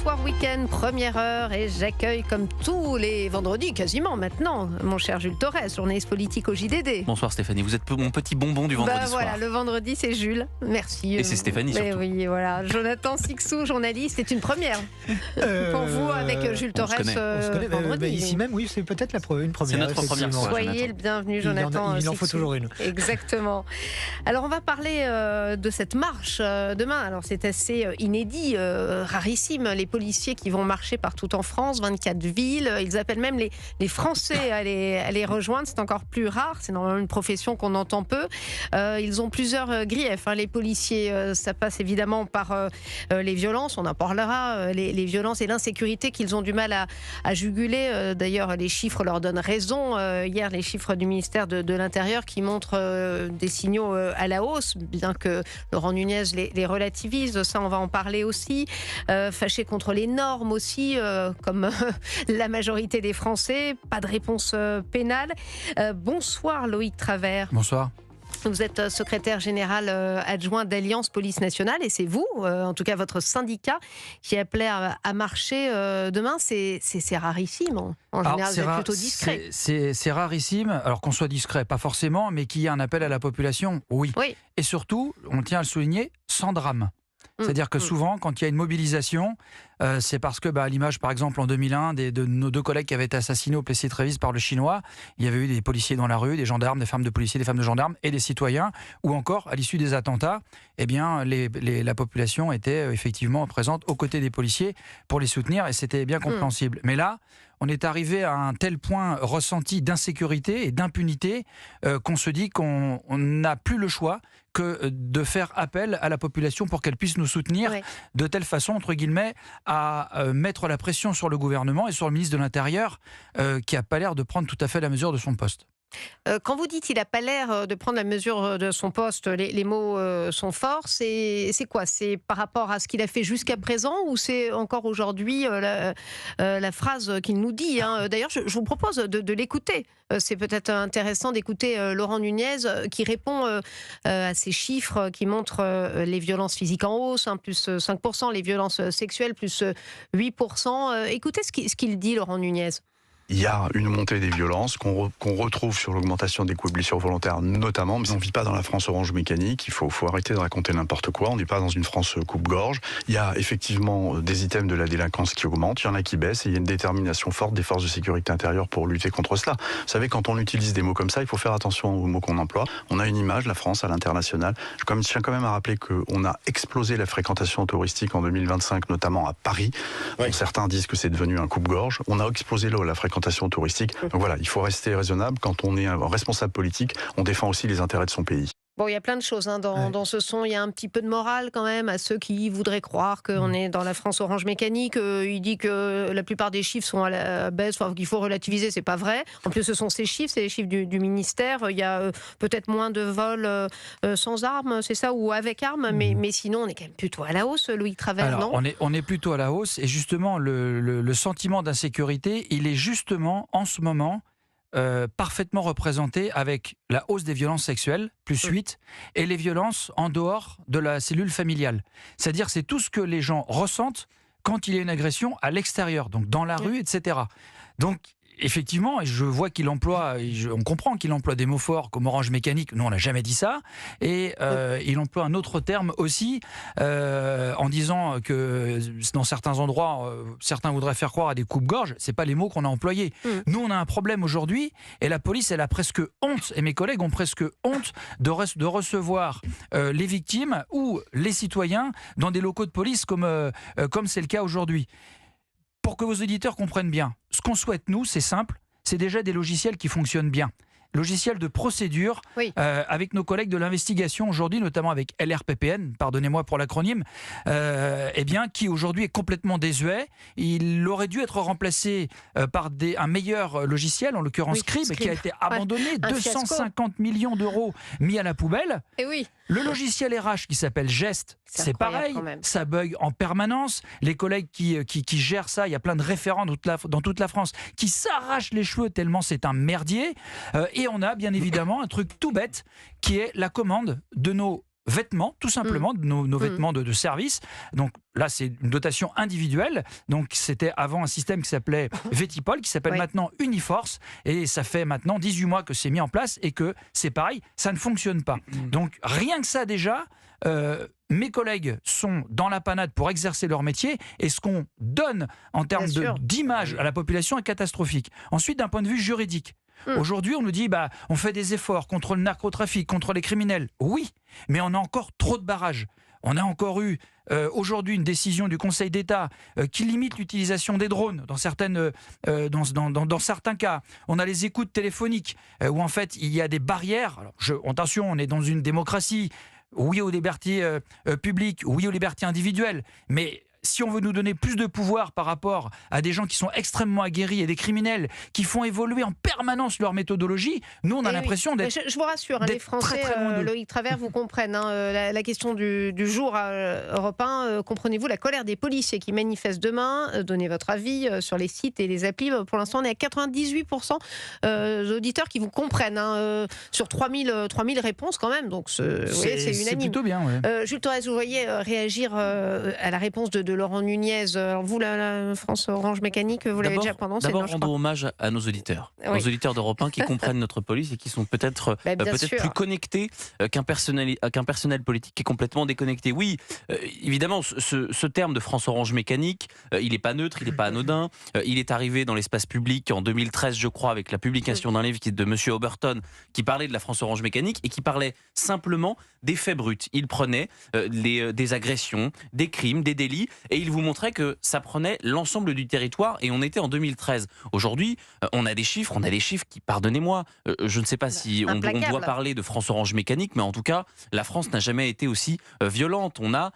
Soir Week-end, première heure, et j'accueille comme tous les vendredis, quasiment maintenant, mon cher Jules Torres, journaliste politique au JDD. Bonsoir Stéphanie, vous êtes mon petit bonbon du vendredi soir. Voilà, le vendredi c'est Jules, merci. Et c'est Stéphanie surtout. Oui, voilà. Jonathan Sixou, journaliste, c'est une première pour vous avec Jules Torres. On se connaît. Vendredi. Ici même, oui, c'est peut-être une première. C'est notre première fois. Soyez Jonathan. le bienvenu, Jonathan. Il en faut toujours une. Exactement. Alors on va parler de cette marche demain. Alors c'est assez inédit, rarissime. Les policiers qui vont marcher partout en France, 24 villes. Ils appellent même les Français à les rejoindre. C'est encore plus rare. C'est normalement une profession qu'on entend peu. Ils ont plusieurs griefs. Les policiers, ça passe évidemment par les violences. On en parlera. Les violences et l'insécurité qu'ils ont du mal à juguler. D'ailleurs, les chiffres leur donnent raison. Hier, les chiffres du ministère de l'Intérieur qui montrent des signaux à la hausse, bien que Laurent Nunez les relativise. Ça, on va en parler aussi. Fâchés contre les normes aussi, comme la majorité des Français. Pas de réponse pénale. Bonsoir Loïc Travers. Bonsoir. Vous êtes secrétaire général adjoint d'Alliance Police Nationale et c'est vous, en tout cas votre syndicat, qui appelait à marcher demain. C'est rarissime. En général, vous êtes plutôt discret. C'est rarissime. Alors qu'on soit discret, pas forcément, mais qu'il y ait un appel à la population, oui. Et surtout, on tient à le souligner, sans drame. C'est-à-dire que souvent, quand il y a une mobilisation, c'est parce que, à l'image, par exemple, en 2001, de nos deux collègues qui avaient été assassinés au Plessis-Trévis par le Chinois, il y avait eu des policiers dans la rue, des gendarmes, des femmes de policiers, des femmes de gendarmes et des citoyens, ou encore, à l'issue des attentats, la population était effectivement présente aux côtés des policiers pour les soutenir, et c'était bien compréhensible. Mais là, on est arrivé à un tel point ressenti d'insécurité et d'impunité qu'on se dit qu'on n'a plus le choix que de faire appel à la population pour qu'elle puisse nous soutenir de telle façon, entre guillemets, à mettre la pression sur le gouvernement et sur le ministre de l'Intérieur qui n'a pas l'air de prendre tout à fait la mesure de son poste. Quand vous dites qu'il n'a pas l'air de prendre la mesure de son poste, les mots sont forts, c'est quoi? C'est par rapport à ce qu'il a fait jusqu'à présent ou c'est encore aujourd'hui la phrase qu'il nous dit D'ailleurs, je vous propose de l'écouter. C'est peut-être intéressant d'écouter Laurent Nunez qui répond à ces chiffres qui montrent les violences physiques en hausse, plus 5%, les violences sexuelles, plus 8%. Écoutez ce qu'il dit, Laurent Nunez. Il y a une montée des violences qu'on retrouve sur l'augmentation des coups et blessures volontaires notamment, mais on ne vit pas dans la France orange mécanique, il faut arrêter de raconter n'importe quoi, on n'est pas dans une France coupe-gorge. Il y a effectivement des items de la délinquance qui augmentent, il y en a qui baissent, et il y a une détermination forte des forces de sécurité intérieure pour lutter contre cela. Vous savez, quand on utilise des mots comme ça, il faut faire attention aux mots qu'on emploie. On a une image, la France, à l'international. Je tiens quand même à rappeler qu'on a explosé la fréquentation touristique en 2025, notamment à Paris. Bon, certains disent que c'est devenu un coupe-gorge. On a explosé la fréquentation touristique. Donc voilà, il faut rester raisonnable. Quand on est un responsable politique, on défend aussi les intérêts de son pays. Bon, il y a plein de choses dans ce son. Il y a un petit peu de morale quand même à ceux qui voudraient croire qu'on est dans la France orange mécanique. Il dit que la plupart des chiffres sont à la baisse, qu'il faut relativiser, c'est pas vrai. En plus, ce sont ces chiffres, c'est les chiffres du ministère. Il y a peut-être moins de vols sans armes, c'est ça, ou avec armes, mais sinon, on est quand même plutôt à la hausse, Loïc Travers, non ? On est plutôt à la hausse, et justement, le sentiment d'insécurité, il est justement, en ce moment, parfaitement représenté avec la hausse des violences sexuelles, plus 8, et les violences en dehors de la cellule familiale. C'est-à-dire c'est tout ce que les gens ressentent quand il y a une agression à l'extérieur, donc dans la rue, etc. Donc, effectivement, je vois qu'il emploie, on comprend qu'il emploie des mots forts comme orange mécanique. Nous, on n'a jamais dit ça. Et il emploie un autre terme aussi, en disant que dans certains endroits, certains voudraient faire croire à des coupes-gorges. C'est pas les mots qu'on a employés. Nous, on a un problème aujourd'hui, et la police, elle a presque honte, et mes collègues ont presque honte de recevoir les victimes ou les citoyens dans des locaux de police comme c'est le cas aujourd'hui. Pour que vos auditeurs comprennent bien, ce qu'on souhaite, nous, c'est simple, c'est déjà des logiciels qui fonctionnent bien. Logiciel de procédure, avec nos collègues de l'investigation aujourd'hui, notamment avec LRPPN, pardonnez-moi pour l'acronyme, qui aujourd'hui est complètement désuet. Il aurait dû être remplacé par un meilleur logiciel, en l'occurrence Scribe, qui a été abandonné, 250 millions d'euros mis à la poubelle. Le logiciel RH qui s'appelle Gest, c'est pareil, ça bug en permanence. Les collègues qui gèrent ça, il y a plein de référents dans toute la France qui s'arrachent les cheveux tellement c'est un merdier. Et on a bien évidemment un truc tout bête qui est la commande de nos vêtements, tout simplement, nos vêtements de service. Donc là, c'est une dotation individuelle. Donc c'était avant un système qui s'appelait Vétipol, qui s'appelle maintenant Uniforce. Et ça fait maintenant 18 mois que c'est mis en place et que c'est pareil, ça ne fonctionne pas. Donc rien que ça déjà... mes collègues sont dans la panade pour exercer leur métier et ce qu'on donne en termes d'image à la population est catastrophique. Ensuite, d'un point de vue juridique, aujourd'hui, on nous dit on fait des efforts contre le narcotrafic, contre les criminels. Oui, mais on a encore trop de barrages. On a encore eu aujourd'hui une décision du Conseil d'État qui limite l'utilisation des drones dans certains cas. On a les écoutes téléphoniques où en fait il y a des barrières. Alors, attention, on est dans une démocratie. Oui aux libertés publiques, oui aux libertés individuelles, mais si on veut nous donner plus de pouvoir par rapport à des gens qui sont extrêmement aguerris et des criminels qui font évoluer en permanence leur méthodologie, nous on a l'impression d'être... Je vous rassure, les Français, très Loïc Travers, vous comprennent. La question du jour à Europe 1, comprenez-vous la colère des policiers qui manifestent demain? Donnez votre avis sur les sites et les applis. Pour l'instant, on est à 98% d'auditeurs qui vous comprennent. Sur 3000 réponses quand même, donc c'est unanime. C'est plutôt bien. Jules Torres, vous voyez réagir à la réponse de Laurent Nunez. Alors vous, la France Orange Mécanique, vous l'avez déjà prononcé. D'abord, rendons hommage à nos auditeurs. Nos auditeurs d'Europe 1 qui comprennent notre police et qui sont peut-être plus connectés qu'un personnel politique qui est complètement déconnecté. Oui, évidemment, ce terme de France Orange Mécanique, il n'est pas neutre, il n'est pas anodin. Il est arrivé dans l'espace public en 2013, je crois, avec la publication d'un livre de M. Oberton qui parlait de la France Orange Mécanique et qui parlait simplement des faits bruts. Il prenait des agressions, des crimes, des délits et il vous montrait que ça prenait l'ensemble du territoire et on était en 2013. Aujourd'hui, on a des chiffres qui, pardonnez-moi, je ne sais pas si on doit parler de France Orange Mécanique, mais en tout cas, la France n'a jamais été aussi violente. On a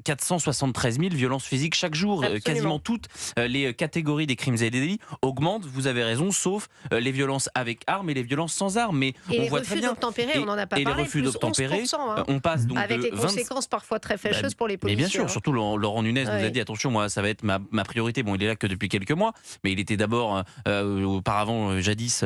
473 000 violences physiques chaque jour. Quasiment toutes les catégories des crimes et des délits augmentent, vous avez raison, sauf les violences avec armes et les violences sans armes. Mais on voit très bien. On n'en a pas parlé, les refus d'obtempérer, on passe donc avec de les conséquences parfois très fâcheuses pour les policiers. Mais bien sûr, surtout Laurent Nunez nous a dit attention, moi ça va être ma priorité. Bon, il est là que depuis quelques mois, mais il était d'abord auparavant jadis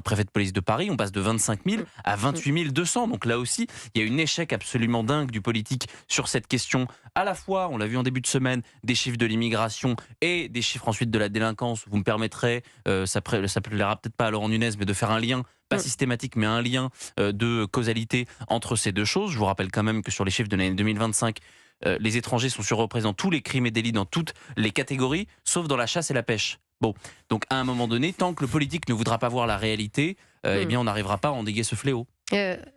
préfet de police de Paris. On passe de 25 000 à 28 200. Donc là aussi, il y a un échec absolument dingue du politique sur cette question. À la fois, on l'a vu en début de semaine, des chiffres de l'immigration et des chiffres ensuite de la délinquance. Vous me permettrez, ça plaira peut-être pas à Laurent Nunez, mais de faire un lien, pas systématique, mais un lien de causalité entre ces deux choses. Je vous rappelle quand même que sur les chiffres de l'année 2025, les étrangers sont surreprésentés tous les crimes et délits dans toutes les catégories, sauf dans la chasse et la pêche. Bon, donc à un moment donné, tant que le politique ne voudra pas voir la réalité, on n'arrivera pas à endiguer ce fléau.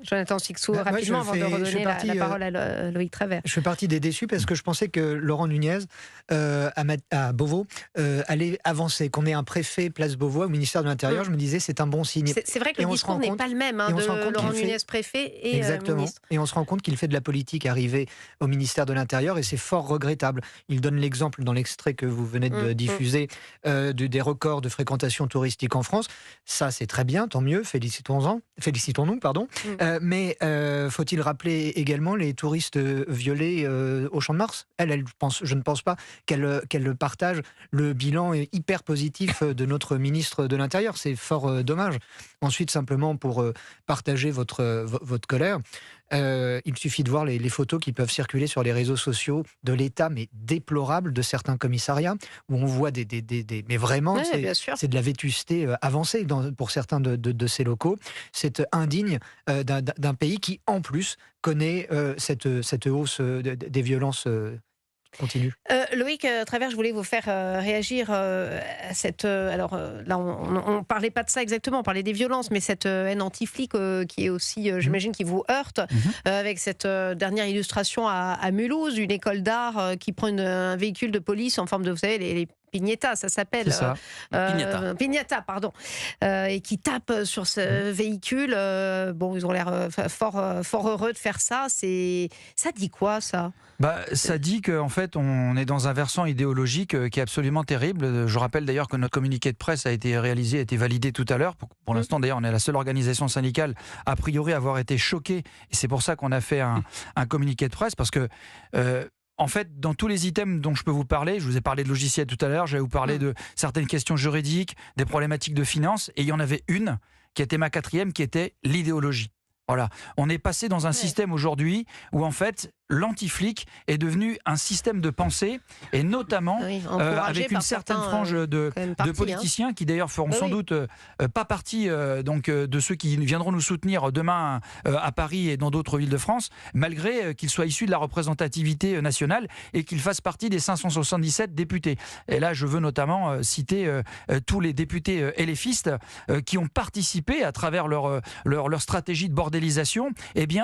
Jonathan Sixou, rapidement, avant de redonner la parole à Loïc Travers. Je fais partie des déçus parce que je pensais que Laurent Nunez, à Beauvau, allait avancer. Qu'on ait un préfet place Beauvau au ministère de l'Intérieur, je me disais c'est un bon signe. C'est vrai que le discours n'est pas le même de Laurent Nunez, préfet et ministre. Et on se rend compte qu'il fait de la politique arrivée au ministère de l'Intérieur et c'est fort regrettable. Il donne l'exemple dans l'extrait que vous venez de diffuser des records de fréquentation touristique en France. Ça, c'est très bien, tant mieux, félicitons-nous, pardon. Mais faut-il rappeler également les touristes violés au Champ de Mars? Je ne pense pas qu'elle partage le bilan hyper positif de notre ministre de l'Intérieur. C'est fort dommage. Ensuite, simplement pour partager votre colère, il suffit de voir les photos qui peuvent circuler sur les réseaux sociaux de l'état, mais déplorable, de certains commissariats, où on voit mais vraiment, c'est de la vétusté avancée pour certains de ces locaux. C'est indigne d'un pays qui, en plus, connaît cette hausse des violences continue. Loïc Travers, je voulais vous faire réagir à cette... alors là, on ne parlait pas de ça exactement, on parlait des violences, mais cette haine anti-flic qui est aussi, j'imagine, qui vous heurte, avec cette dernière illustration à Mulhouse, une école d'art qui prend un véhicule de police en forme de, vous savez, les Pignata, ça s'appelle. C'est ça. Pignata, pardon. Et qui tape sur ce véhicule. Bon, ils ont l'air fort heureux de faire ça. Ça dit quoi, ça? Ça dit qu'en fait, on est dans un versant idéologique qui est absolument terrible. Je rappelle d'ailleurs que notre communiqué de presse a été réalisé, a été validé tout à l'heure. Pour l'instant, d'ailleurs, on est la seule organisation syndicale, a priori, à avoir été choquée. Et c'est pour ça qu'on a fait un communiqué de presse, parce que... en fait, dans tous les items dont je peux vous parler, je vous ai parlé de logiciels tout à l'heure, je vais vous parler de certaines questions juridiques, des problématiques de finances, et il y en avait une qui était ma quatrième, qui était l'idéologie. Voilà, on est passé dans un système aujourd'hui où en fait l'anti-flic est devenu un système de pensée et notamment avec une certaine frange de politiciens qui d'ailleurs feront sans doute pas partie de ceux qui viendront nous soutenir demain à Paris et dans d'autres villes de France, malgré qu'ils soient issus de la représentativité nationale et qu'ils fassent partie des 577 députés. Et là, je veux notamment citer tous les députés LFistes qui ont participé à travers leur stratégie de bordélisation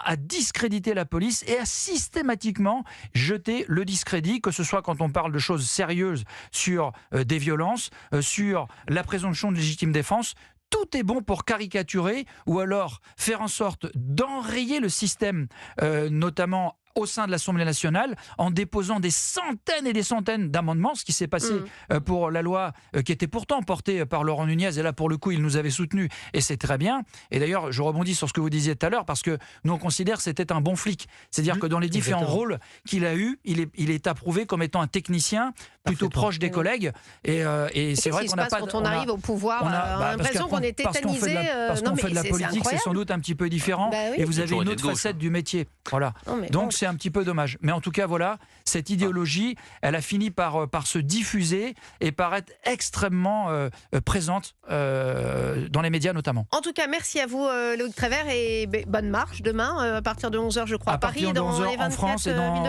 à discréditer la police et à systématiquement jeter le discrédit, que ce soit quand on parle de choses sérieuses sur des violences, sur la présomption de légitime défense. Tout est bon pour caricaturer ou alors faire en sorte d'enrayer le système, notamment au sein de l'Assemblée nationale, en déposant des centaines et des centaines d'amendements, ce qui s'est passé pour la loi qui était pourtant portée par Laurent Nunez, et là pour le coup il nous avait soutenus, et c'est très bien. Et d'ailleurs je rebondis sur ce que vous disiez tout à l'heure, parce que nous on considère que c'était un bon flic, c'est-à-dire que dans les différents rôles qu'il a eu, il est approuvé comme étant un technicien plutôt proche des collègues, et c'est vrai qu'on n'a pas... Quand on arrive au pouvoir, on a l'impression qu'on est tétanisé. Parce qu'on fait de la politique, c'est sans doute un petit peu différent, et vous avez une autre facette du métier. Voilà. Donc c'est un petit peu dommage. Mais en tout cas, voilà, cette idéologie, elle a fini par se diffuser et par être extrêmement présente dans les médias notamment. En tout cas, merci à vous Loïc Prévert, et bonne marche demain à partir de 11h je crois à Paris, de 11h en France et dans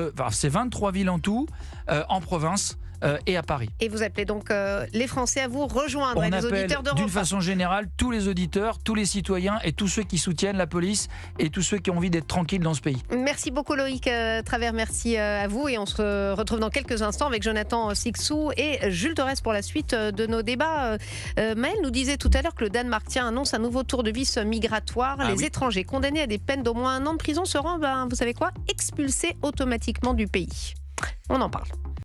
23 villes en tout, en province. Et à Paris. Et vous appelez donc les Français à vous rejoindre, les auditeurs d'Europe 1. D'une façon générale, tous les auditeurs, tous les citoyens et tous ceux qui soutiennent la police et tous ceux qui ont envie d'être tranquilles dans ce pays. Merci beaucoup Loïc Travers, merci à vous, et on se retrouve dans quelques instants avec Jonathan Sixou et Jules Torres pour la suite de nos débats. Maëlle nous disait tout à l'heure que le Danemark annonce un nouveau tour de vis migratoire. Les étrangers condamnés à des peines d'au moins 1 an de prison seront, vous savez quoi, expulsés automatiquement du pays. On en parle.